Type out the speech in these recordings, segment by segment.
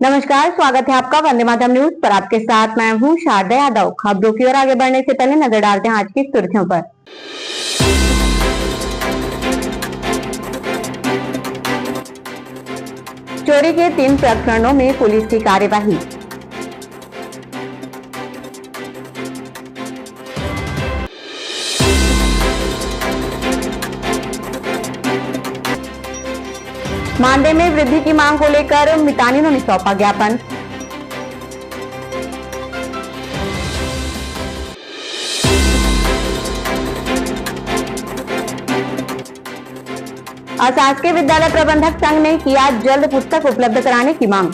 नमस्कार, स्वागत है आपका वंदे मातरम न्यूज पर। आपके साथ मैं हूं शारदा यादव। खबरों की ओर आगे बढ़ने से पहले नजर डालते हैं आज की सुर्खियों पर। चोरी के 3 प्रकरणों में पुलिस की कार्यवाही। मानदेय में वृद्धि की मांग को लेकर मितानिनों ने सौंपा ज्ञापन। अशासकीय विद्यालय प्रबंधक संघ ने किया जल्द पुस्तक उपलब्ध कराने की मांग।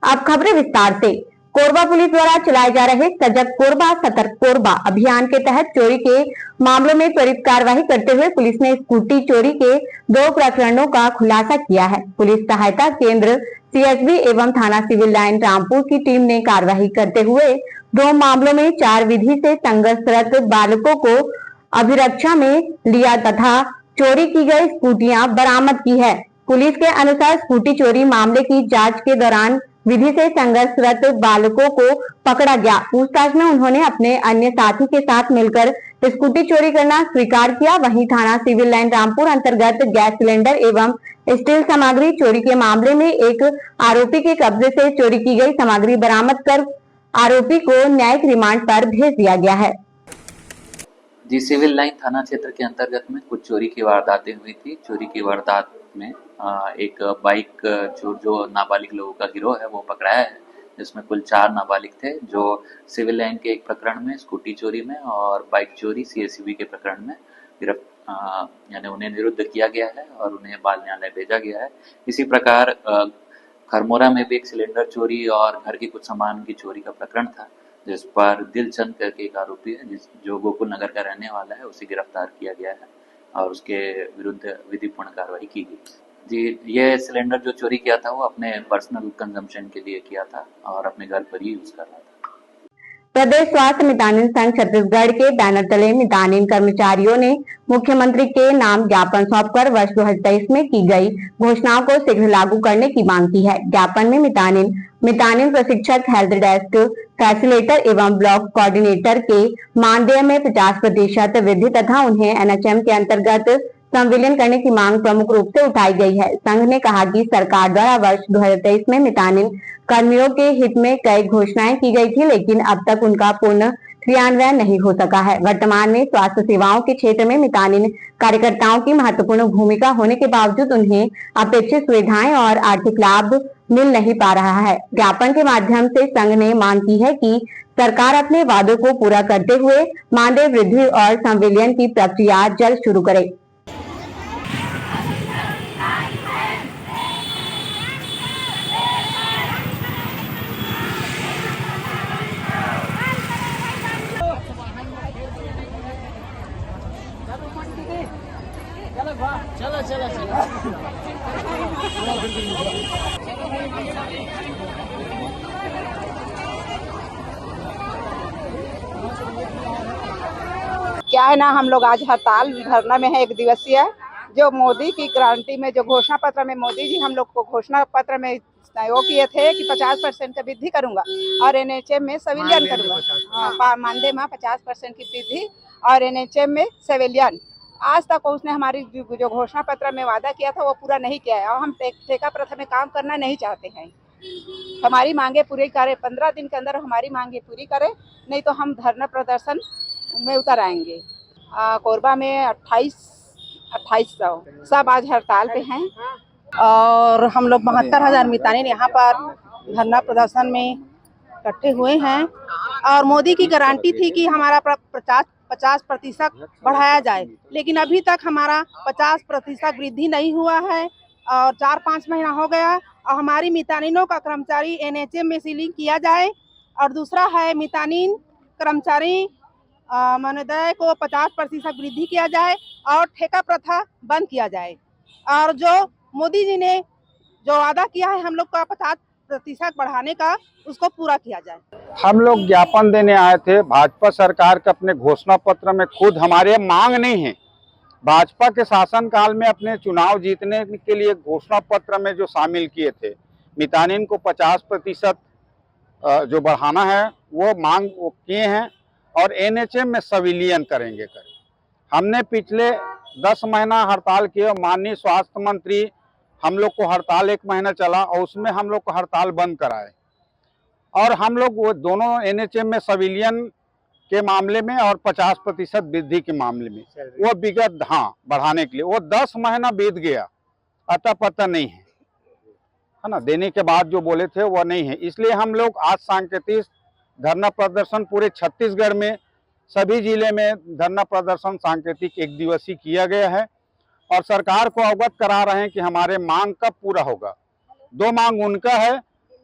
अब खबरें विस्तार से। कोरबा पुलिस द्वारा चलाए जा रहे सजग कोरबा सतर्क कोरबा अभियान के तहत चोरी के मामलों में त्वरित कार्रवाई करते हुए पुलिस ने स्कूटी चोरी के 2 प्रकरणों का खुलासा किया है। पुलिस सहायता केंद्र सीएसबी एवं थाना सिविल लाइन रामपुर की टीम ने कार्रवाई करते हुए 2 मामलों में 4 विधि से संघर्षरत बालकों को अभिरक्षा में लिया तथा चोरी की गई स्कूटियां बरामद की है। पुलिस के अनुसार स्कूटी चोरी मामले की जांच के दौरान विधि से संघर्षरत बालकों को पकड़ा गया। पूछताछ में उन्होंने अपने अन्य साथी के साथ मिलकर स्कूटी चोरी करना स्वीकार किया। वहीं थाना सिविल लाइन रामपुर अंतर्गत गैस सिलेंडर एवं स्टील सामग्री चोरी के मामले में एक आरोपी के कब्जे से चोरी की गई सामग्री बरामद कर आरोपी को न्यायिक रिमांड पर भेज दिया गया है। जी, सिविल लाइन थाना क्षेत्र के अंतर्गत में कुछ चोरी की वारदातें हुई थी। चोरी की वारदात में एक बाइक चोर जो नाबालिग लोगों का गिरोह है वो पकड़ाया है, जिसमें कुल 4 नाबालिग थे जो सिविल लाइन के एक प्रकरण में स्कूटी चोरी में और बाइक चोरी सीएसबी के प्रकरण में यानी उन्हें निरुद्ध किया गया है और उन्हें बाल न्यायालय भेजा गया है। इसी प्रकार खरमोरा में भी एक सिलेंडर चोरी और घर के कुछ सामान की चोरी का प्रकरण था, जिस पर दिलचंद करके एक आरोपी है जो गोकुल नगर का रहने वाला है, उसे गिरफ्तार किया गया है और उसके विरुद्ध विधिपूर्ण कार्रवाई की गई। जी, ये सिलेंडर जो चोरी किया था वो अपने पर्सनल कंजम्पशन के लिए किया था और अपने घर पर ही यूज कर रहा था। प्रदेश स्वास्थ्य मितानिन संघ छत्तीसगढ़ के बैनर तले मितानिन कर्मचारियों ने मुख्यमंत्री के नाम ज्ञापन सौंपकर वर्ष 2023 में की गई घोषणाओं को शीघ्र लागू करने की मांग की है। ज्ञापन में मितानिन प्रशिक्षक, हेल्थ डेस्क फैसिलिटेटर एवं ब्लॉक कोऑर्डिनेटर के मानदेय में 50% वृद्धि तथा उन्हें एनएचएम के अंतर्गत संविलियन करने की मांग प्रमुख रूप से उठाई गई है। संघ ने कहा कि सरकार द्वारा वर्ष 2023 में मितानिन कर्मियों के हित में कई घोषणाएं की गई थी, लेकिन अब तक उनका पूर्ण क्रियान्वयन नहीं हो सका है। वर्तमान में स्वास्थ्य सेवाओं के क्षेत्र में मितानिन कार्यकर्ताओं की महत्वपूर्ण भूमिका होने के बावजूद उन्हें अपेक्षित सुविधाएं और आर्थिक लाभ मिल नहीं पा रहा है। ज्ञापन के माध्यम से संघ ने मांग की है कि सरकार अपने वादों को पूरा करते हुए मानदेय वृद्धि और संविलियन की प्रक्रिया जल्द शुरू करे। चलो चलो चलो क्या है ना, हम लोग आज हड़ताल धरना में है 1 दिवसीय, जो मोदी की क्रांति में जो घोषणा पत्र में मोदी जी हम लोग को घोषणा पत्र में वो किए थे कि 50% का वृद्धि करूंगा और एनएचएम में सिविलियन करूंगा। हाँ, मानदेय में 50% की वृद्धि और एनएचएम में सिविलियन। आज तक उसने हमारी जो घोषणा पत्र में वादा किया था वो पूरा नहीं किया है और हम ठेका प्रथा में काम करना नहीं चाहते हैं। हमारी मांगे पूरी करे, 15 दिन के अंदर हमारी मांगे पूरी करे, नहीं तो हम धरना प्रदर्शन में उतर आएंगे। कोरबा में 2800 सब आज हड़ताल पे हैं और हम लोग 72,000 मितानिन यहाँ पर धरना प्रदर्शन में इकट्ठे हुए हैं और मोदी की गारंटी थी कि हमारा 50% बढ़ाया जाए, लेकिन अभी तक हमारा 50% वृद्धि नहीं हुआ है और 4-5 महीना हो गया और हमारी मितानिनों का कर्मचारी एनएचएम में सीलिंग किया जाए और दूसरा है मितानिन कर्मचारी मानदेय को 50% वृद्धि किया जाए और ठेका प्रथा बंद किया जाए और जो मोदी जी ने जो वादा किया है हम लोग का प्रतिशत बढ़ाने का उसको पूरा किया जाए। हम लोग ज्ञापन देने आए थे भाजपा सरकार के अपने घोषणा पत्र में। खुद हमारे मांग नहीं है, भाजपा के शासनकाल में अपने चुनाव जीतने के लिए घोषणा पत्र में जो शामिल किए थे, मितानिन को 50% जो बढ़ाना है वो मांग वो किए हैं, और एनएचएम में सिविलियन करेंगे। हमने पिछले 10 महीना हड़ताल किए, माननीय स्वास्थ्य मंत्री हम लोग को हड़ताल 1 महीना चला और उसमें हम लोग को हड़ताल बंद कराए, और हम लोग वो दोनों एनएचएम में सिविलियन के मामले में और 50% वृद्धि के मामले में वो विगत बढ़ाने के लिए वो 10 महीना बीत गया, अता पता नहीं है ना। देने के बाद जो बोले थे वो नहीं है, इसलिए हम लोग आज सांकेतिक धरना प्रदर्शन पूरे छत्तीसगढ़ में सभी जिले में धरना प्रदर्शन सांकेतिक 1 दिवसीय किया गया है, और सरकार को अवगत करा रहे हैं कि हमारे मांग कब पूरा होगा। 2 मांग उनका है,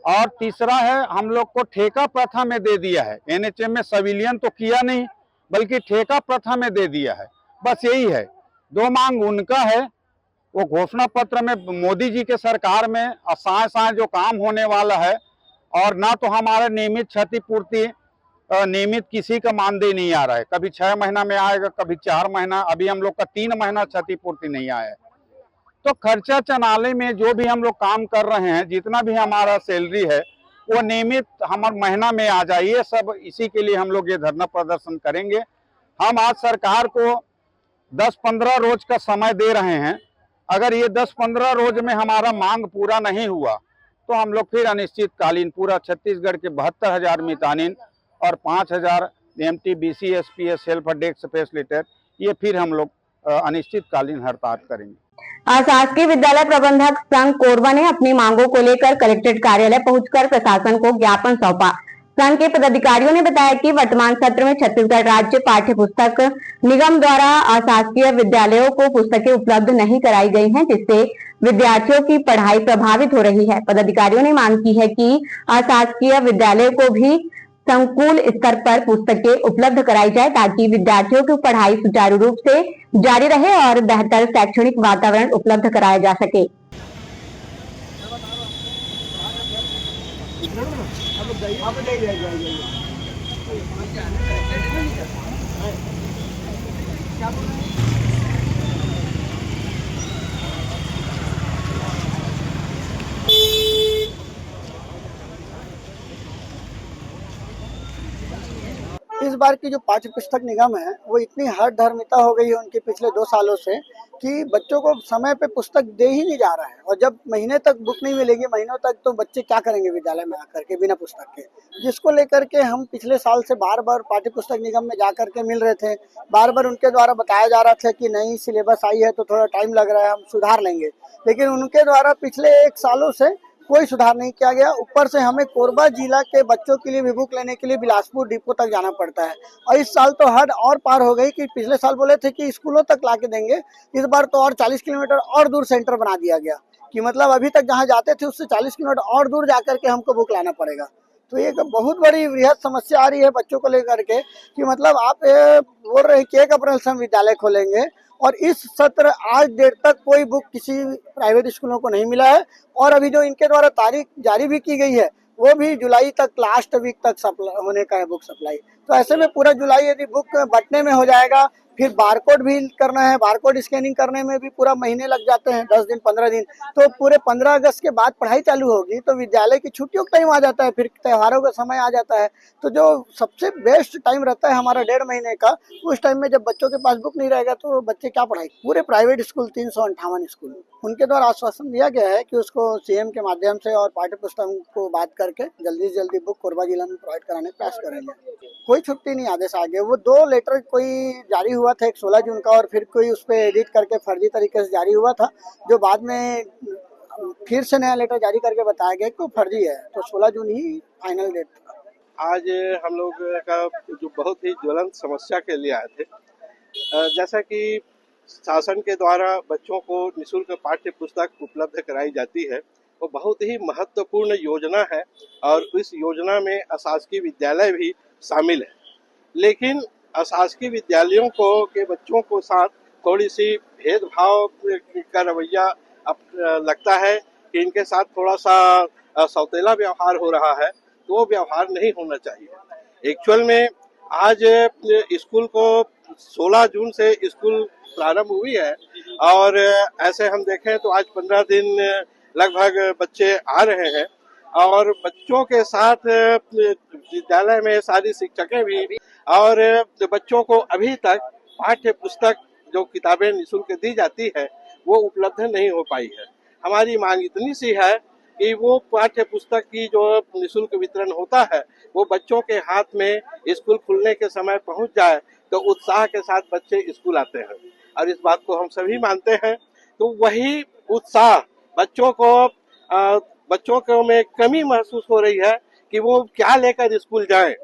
और तीसरा है हम लोग को ठेका प्रथा में दे दिया है। एनएचएम में सिविलियन तो किया नहीं, बल्कि ठेका प्रथा में दे दिया है, बस यही है। 2 मांग उनका है, वो घोषणा पत्र में मोदी जी के सरकार में असाएं जो काम होने वाला है, और ना तो हमारा नियमित क्षतिपूर्ति नियमित किसी का मानदेय नहीं आ रहा है। कभी 6 महीना में आएगा, कभी 4 महीना, अभी हम लोग का 3 महीना क्षतिपूर्ति नहीं आया है। तो खर्चा चनाले में जो भी हम लोग काम कर रहे हैं, जितना भी हमारा सैलरी है वो नियमित हमारे महीना में आ जाए, ये सब इसी के लिए हम लोग ये धरना प्रदर्शन करेंगे। हम आज सरकार को 10-15 रोज का समय दे रहे हैं। अगर ये 10-15 रोज में हमारा मांग पूरा नहीं हुआ तो हम लोग फिर अनिश्चितकालीन पूरा छत्तीसगढ़ के 72,000 मितानिन और 5,000 MT BC SPS help desk facilitator, ये फिर हम लोग अनिश्चितकालीन हड़ताल करेंगे। शासकीय विद्यालय प्रबंधक संघ कोरबा ने अपनी मांगों को लेकर कलेक्ट्रेट कार्यालय पहुंचकर प्रशासन को ज्ञापन सौंपा। संघ के पदाधिकारियों ने बताया कि वर्तमान सत्र में छत्तीसगढ़ राज्य पाठ्य पुस्तक निगम द्वारा अशासकीय विद्यालयों को पुस्तकें उपलब्ध नहीं कराई गई हैं, जिससे विद्यार्थियों की पढ़ाई प्रभावित हो रही है। पदाधिकारियों ने मांग की है कि अशासकीय विद्यालयों को भी संकुल स्तर पर पुस्तकें उपलब्ध कराई जाए, ताकि विद्यार्थियों की पढ़ाई सुचारू रूप से जारी रहे और बेहतर शैक्षणिक वातावरण उपलब्ध कराया जा सके। इस बार की जो पाठ्य पुस्तक निगम है वो इतनी हठधर्मिता हो गई है उनके पिछले 2 सालों से कि बच्चों को समय पे पुस्तक दे ही नहीं जा रहा है, और जब महीने तक बुक नहीं मिलेगी, महीनों तक, तो बच्चे क्या करेंगे विद्यालय में आकर के बिना पुस्तक के। जिसको लेकर के हम पिछले साल से बार बार पाठ्य पुस्तक निगम में जा कर के मिल रहे थे। बार बार उनके द्वारा बताया जा रहा था कि नई सिलेबस आई है तो थोड़ा टाइम लग रहा है, हम सुधार लेंगे, लेकिन उनके द्वारा पिछले 1 सालों से कोई सुधार नहीं किया गया। ऊपर से हमें कोरबा जिला के बच्चों के लिए भी बुक लेने के लिए बिलासपुर डिपो तक जाना पड़ता है, और इस साल तो हद और पार हो गई कि पिछले साल बोले थे कि स्कूलों तक ला के देंगे, इस बार तो और 40 किलोमीटर और दूर सेंटर बना दिया गया कि मतलब अभी तक जहां जाते थे उससे 40 किलोमीटर और दूर जाकर के हमको बुक लाना पड़ेगा। तो एक बहुत बड़ी वृहद समस्या आ रही है बच्चों को लेकर के कि मतलब आप बोल रहे हैं कि 1 अप्रैल से हम विद्यालय खोलेंगे, और इस सत्र आज देर तक कोई बुक किसी प्राइवेट स्कूलों को नहीं मिला है, और अभी जो इनके द्वारा तारीख जारी भी की गई है वो भी जुलाई तक, लास्ट वीक तक होने का है बुक सप्लाई। तो ऐसे में पूरा जुलाई यदि बुक बंटने में हो जाएगा, फिर बारकोड भी करना है, बारकोड स्कैनिंग करने में भी पूरा महीने लग जाते हैं, 10 दिन 15 दिन, तो पूरे 15 अगस्त के बाद पढ़ाई चालू होगी तो विद्यालय की छुट्टियों का टाइम आ जाता है, फिर त्योहारों का समय आ जाता है। तो जो सबसे बेस्ट टाइम रहता है हमारा 1.5 महीने का, उस टाइम में जब बच्चों के पास बुक नहीं रहेगा तो बच्चे क्या पढ़ाई। पूरे प्राइवेट स्कूल 358 स्कूल, उनके द्वारा आश्वासन दिया गया है कि उसको सीएम के माध्यम से और पाठ्य पुस्तक को बात करके जल्दी से जल्दी बुक कोरबा जिला में प्रोवाइड कराने का प्रयास करेंगे। कोई छुट्टी नहीं आदेश आ गया। वो 2 लेटर कोई जारी हुआ था, एक 16 जून का, और फिर कोई उस पर एडिट करके फर्जी तरीके से जारी हुआ था, जो बाद में फिर से नया लेटर जारी करके बताया गया कि वो फर्जी है। तो 16 जून ही फाइनल डेट था। आज हम लोग का जो बहुत ही ज्वलंत समस्या के लिए आए थे, जैसा कि शासन के द्वारा बच्चों को निःशुल्क पाठ्य पुस्तक उपलब्ध कराई जाती है, वो बहुत ही महत्वपूर्ण योजना है, और इस योजना में अशासकीय विद्यालय भी शामिल है। लेकिन अशासकीय विद्यालयों के बच्चों को साथ थोड़ी सी भेदभाव का रवैया अब लगता है कि इनके साथ थोड़ा सा सौतेला व्यवहार हो रहा है, तो वो व्यवहार नहीं होना चाहिए। एक्चुअल में आज स्कूल को 16 जून से स्कूल प्रारंभ हुई है और ऐसे हम देखें तो आज 15 दिन लगभग बच्चे आ रहे हैं और बच्चों के साथ विद्यालय में सारी शिक्षकें भी और बच्चों को अभी तक पाठ्य पुस्तक जो किताबें निःशुल्क दी जाती है वो उपलब्ध नहीं हो पाई है। हमारी मांग इतनी सी है कि वो पाठ्य पुस्तक की जो निःशुल्क वितरण होता है वो बच्चों के हाथ में स्कूल खुलने के समय पहुंच जाए तो उत्साह के साथ बच्चे स्कूल आते हैं और इस बात को हम सभी मानते हैं। तो वही उत्साह बच्चों को में कमी महसूस हो रही है कि वो क्या लेकर स्कूल जाएं।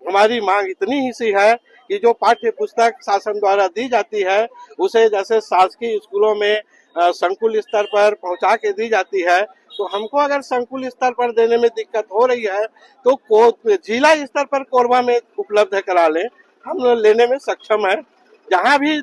हमारी मांग इतनी ही सी है कि जो पाठ्य पुस्तक शासन द्वारा दी जाती है उसे जैसे शासकीय स्कूलों में संकुल स्तर पर पहुंचा के दी जाती है, तो हमको अगर संकुल स्तर पर देने में दिक्कत हो रही है तो जिला स्तर पर कोरबा में उपलब्ध करा लें, हम लेने में सक्षम है। जहां भी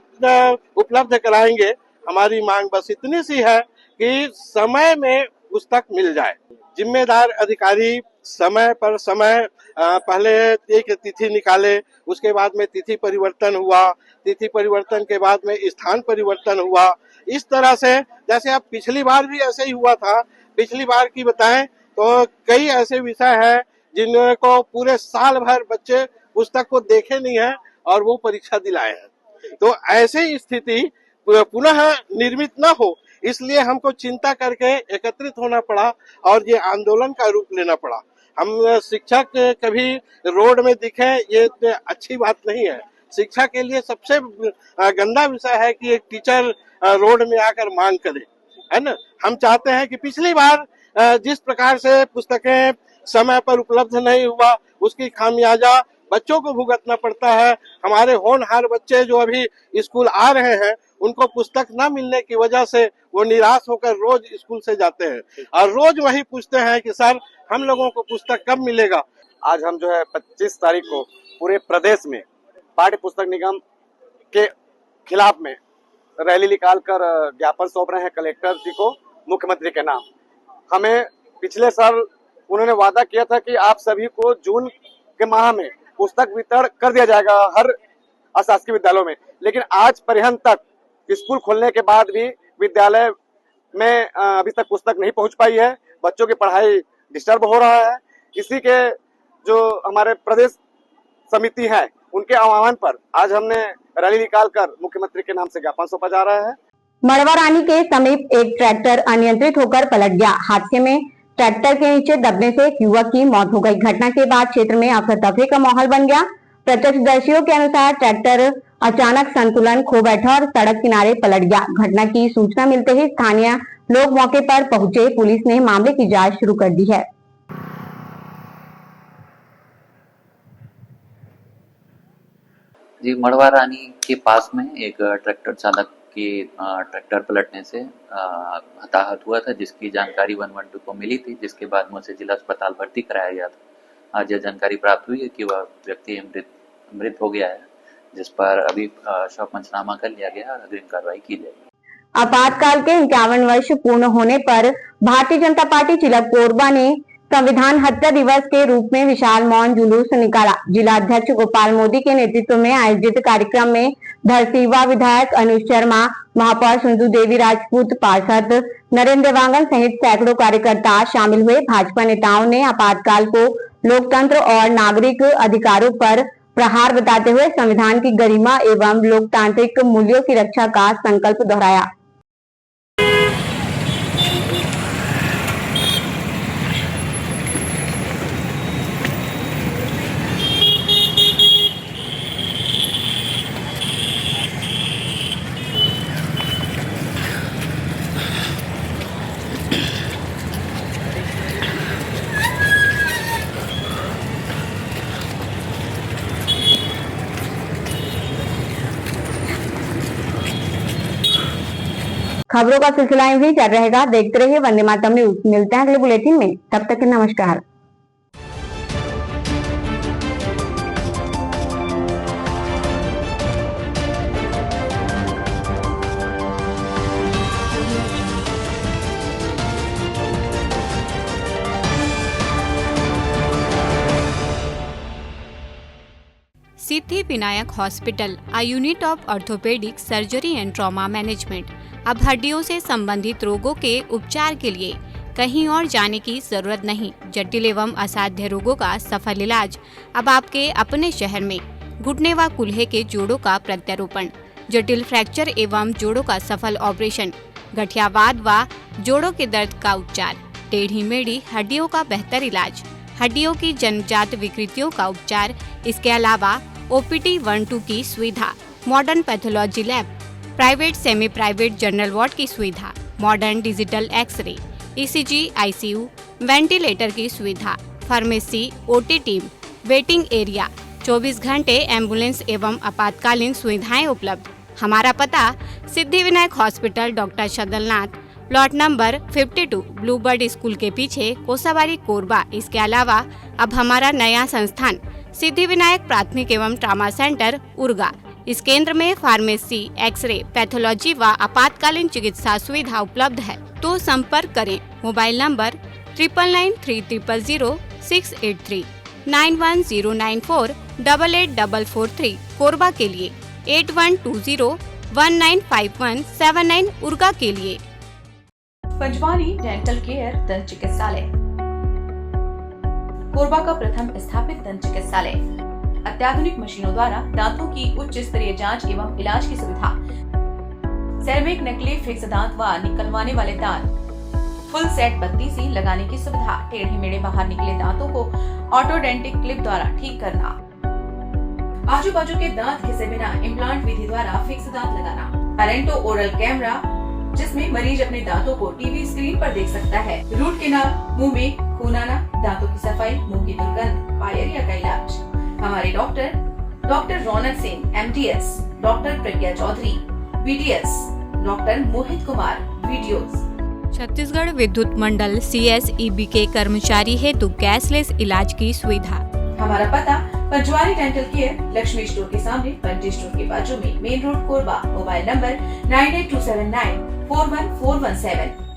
उपलब्ध कराएंगे। हमारी मांग बस इतनी सी है कि समय में पुस्तक मिल जाए। जिम्मेदार अधिकारी समय पर समय पहले एक तिथि निकाले, उसके बाद में तिथि परिवर्तन हुआ, तिथि परिवर्तन के बाद में स्थान परिवर्तन हुआ। इस तरह से जैसे अब पिछली बार भी ऐसे ही हुआ था। पिछली बार की बताएं तो कई ऐसे विषय हैं जिनको पूरे साल भर बच्चे पुस्तक को देखे नहीं है और वो परीक्षा दिलाए हैं। तो ऐसी स्थिति पुनः निर्मित न हो, इसलिए हमको चिंता करके एकत्रित होना पड़ा और ये आंदोलन का रूप लेना पड़ा। हम शिक्षक कभी रोड में दिखे ये अच्छी बात नहीं है। शिक्षा के लिए सबसे गंदा विषय है कि एक टीचर रोड में आकर मांग करे, है ना। हम चाहते हैं कि पिछली बार जिस प्रकार से पुस्तकें समय पर उपलब्ध नहीं हुआ उसकी खामियाजा बच्चों को भुगतना पड़ता है। हमारे होनहार बच्चे जो अभी स्कूल आ रहे हैं उनको पुस्तक न मिलने की वजह से वो निराश होकर रोज स्कूल से जाते हैं और रोज वही पूछते हैं कि सर हम लोगों को पुस्तक कब मिलेगा। आज हम जो है 25 तारीख को पूरे प्रदेश में पाठ्य पुस्तक निगम के खिलाफ में रैली निकालकर ज्ञापन सौंप रहे हैं कलेक्टर जी को मुख्यमंत्री के नाम। हमें पिछले साल उन्होंने वादा किया था कि आप सभी को जून के माह में पुस्तक वितरण कर दिया जाएगा हर अशासकीय विद्यालयों में, लेकिन आज पर्यंत तक स्कूल खोलने के बाद भी विद्यालय में अभी तक पुस्तक नहीं पहुंच पाई है। बच्चों की पढ़ाई डिस्टर्ब हो रहा है। इसी के जो हमारे प्रदेश समिति है उनके आह्वान पर आज हमने रैली निकालकर मुख्यमंत्री के नाम से ज्ञापन सौंपा जा रहा है। मड़वा रानी के समीप एक ट्रैक्टर अनियंत्रित होकर पलट गया। हादसे में ट्रैक्टर के नीचे दबने से एक युवक की मौत हो गई। घटना के बाद क्षेत्र में अफरा तफरी का माहौल बन गया। प्रत्यक्षदर्शियों के अनुसार ट्रैक्टर अचानक संतुलन खो बैठा और सड़क किनारे पलट गया। घटना की सूचना मिलते ही स्थानीय लोग मौके पर पहुंचे। पुलिस ने मामले की जांच शुरू कर दी है। जी, मड़वा रानी के पास में एक ट्रैक्टर चालक के ट्रैक्टर पलटने से हताहत हुआ था, जिसकी जानकारी 112 को मिली थी, जिसके बाद में उसे जिला अस्पताल भर्ती कराया गया था। आज यह जानकारी प्राप्त हुई है कि वह व्यक्ति मृत हो गया है, जिस पर अभी शव पंचनामा कर लिया गया और अग्रिम कार्रवाई की जाएगी। आपातकाल के 51 वर्ष पूर्ण होने पर भारतीय जनता पार्टी जिला कोरबा ने संविधान हत्या दिवस के रूप में विशाल मौन जुलूस निकाला। जिला अध्यक्ष गोपाल मोदी के नेतृत्व में आयोजित कार्यक्रम में धरसीवा विधायक अनुज शर्मा, महापौर सुंदू देवी राजपूत, पार्षद नरेंद्र वांगन सहित सैकड़ों कार्यकर्ता शामिल हुए। भाजपा नेताओं ने आपातकाल को लोकतंत्र और नागरिक अधिकारों पर प्रहार बताते हुए संविधान की गरिमा एवं लोकतांत्रिक मूल्यों की रक्षा का संकल्प दोहराया। खबरों का सिलसिला यूं ही जारी रहेगा। देखते रहिए वंदे मातरम न्यूज। मिलते हैं अगले बुलेटिन में, तब तक नमस्कार। Siddhi Vinayak hospital, a unit of orthopedic surgery and trauma management। अब हड्डियों से संबंधित रोगों के उपचार के लिए कहीं और जाने की जरूरत नहीं। जटिल एवं असाध्य रोगों का सफल इलाज अब आपके अपने शहर में। घुटने व कूल्हे के जोड़ों का प्रत्यारोपण, जटिल फ्रैक्चर एवं जोड़ों का सफल ऑपरेशन, गठियावाद व जोड़ों के दर्द का उपचार, टेढ़ी मेढ़ी हड्डियों का बेहतर इलाज, हड्डियों की जन्मजात विकृतियों का उपचार। इसके अलावा OPT 1-2 की सुविधा, modern pathology lab, private semi private general ward की सुविधा, modern digital x ray, ECG, ICU, ventilator की सुविधा, pharmacy, OT team, waiting area, 24 घंटे एम्बुलेंस एवं आपातकालीन सुविधाएं उपलब्ध। हमारा पता Siddhi Vinayak hospital, doctor Shadalnath, plot number 52, Bluebird school के पीछे, कोसाबारी, कोरबा। इसके अलावा अब हमारा नया संस्थान सिद्धि विनायक प्राथमिक एवं ट्रामा सेंटर, उर्गा। इस केंद्र में फार्मेसी, एक्सरे, पैथोलॉजी व आपातकालीन चिकित्सा सुविधा उपलब्ध है। तो संपर्क करें। मोबाइल नंबर 9993000683, 9109488443, कोरबा के लिए 8120195179, उर्गा के लिए। पंजवानी डेंटल केयर दंत चिकित्सालय, कोरबा का प्रथम स्थापित दंत चिकित्सालय। अत्याधुनिक मशीनों द्वारा दांतों की उच्च स्तरीय जांच एवं इलाज की सुविधा, सेरेमिक नकली फिक्स दांत व निकलवाने वाले दांत, फुल सेट बत्ती सी लगाने की सुविधा, टेढ़े मेढ़े बाहर निकले दांतों को ऑटोडेंटिक क्लिप द्वारा ठीक करना, आजू बाजू के दांत घिसे बिना इम्प्लांट विधि द्वारा फिक्स दांत लगाना, पेरेंटो ओरल कैमरा जिसमें मरीज अपने दांतों को टीवी स्क्रीन पर देख सकता है, रूट केनाल, मुंह में खून आना, दांतों की सफाई, मुंह की दुर्गंध, पायरिया का इलाज। हमारे डॉक्टर रौनक सिंह MDS, डॉक्टर प्रज्ञा Chaudhary BDS, doctor Mohit Kumar videos. Chhattisgarh विद्युत मंडल CSEB के कर्मचारी हेतु कैशलेस इलाज की सुविधा। हमारा पता Panjwani dental care, Lakshmi store के सामने, पंटी स्टोर के बाजू में, main road, Korba. Mobile number 9827941417।